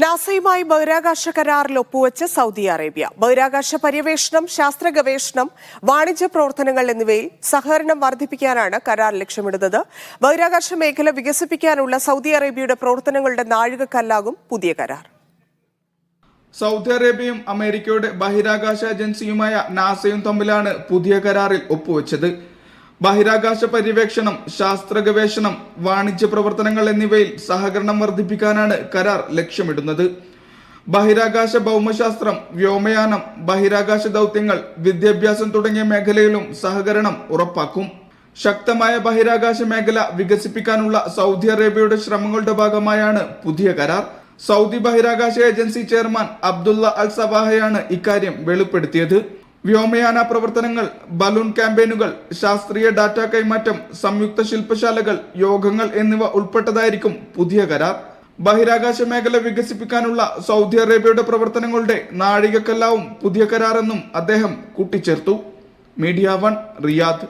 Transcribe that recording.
നാസയുമായി ബഹിരാകാശ കരാറിൽ ഒപ്പുവെച്ച് Saudi Arabia. ബഹിരാകാശ പര്യവേഷണം, ശാസ്ത്ര ഗവേഷണം, വാണിജ്യ പ്രവർത്തനങ്ങൾ എന്നിവയിൽ സഹകരണം വർദ്ധിപ്പിക്കാനാണ് കരാർ ലക്ഷ്യമിടുന്നത്. ബഹിരാകാശ മേഖല വികസിപ്പിക്കാനുള്ള സൗദി അറേബ്യയുടെ പ്രവർത്തനങ്ങളുടെ നാഴികക്കല്ലാകും പുതിയ കരാർ. സൗദി അറേബ്യയും അമേരിക്കയുടെ ബഹിരാകാശ ഏജൻസിയുമായ നാസയും തമ്മിലാണ് പുതിയ കരാറിൽ ഒപ്പുവെച്ചത്. ബഹിരാകാശ പര്യവേക്ഷണം, ശാസ്ത്ര ഗവേഷണം, വാണിജ്യ പ്രവർത്തനങ്ങൾ എന്നിവയിൽ സഹകരണം വർദ്ധിപ്പിക്കാനാണ് കരാർ ലക്ഷ്യമിടുന്നത്. ബഹിരാകാശ ഭൗമശാസ്ത്രം, വ്യോമയാനം, ബഹിരാകാശ ദൗത്യങ്ങൾ, വിദ്യാഭ്യാസം തുടങ്ങിയ മേഖലയിലും സഹകരണം ഉറപ്പാക്കും. ശക്തമായ ബഹിരാകാശ മേഖല വികസിപ്പിക്കാനുള്ള സൗദി അറേബ്യയുടെ ശ്രമങ്ങളുടെ ഭാഗമായാണ് പുതിയ കരാർ. സൗദി ബഹിരാകാശ ഏജൻസി ചെയർമാൻ അബ്ദുള്ള അൽ സബാഹയാണ് ഇക്കാര്യം വെളിപ്പെടുത്തിയത്. വ്യോമയാന പ്രവർത്തനങ്ങൾ, ബലൂൺ ക്യാമ്പയിനുകൾ, ശാസ്ത്രീയ ഡാറ്റ കൈമാറ്റം, സംയുക്ത ശില്പശാലകൾ, യോഗങ്ങൾ എന്നിവ ഉൾപ്പെട്ടതായിരിക്കും പുതിയ കരാർ. ബഹിരാകാശ മേഖല വികസിപ്പിക്കാനുള്ള സൗദി അറേബ്യയുടെ പ്രവർത്തനങ്ങളുടെ നാഴികക്കല്ലാവും പുതിയ കരാറെന്നും അദ്ദേഹം കൂട്ടിച്ചേർത്തു. Media 1, Riyadh.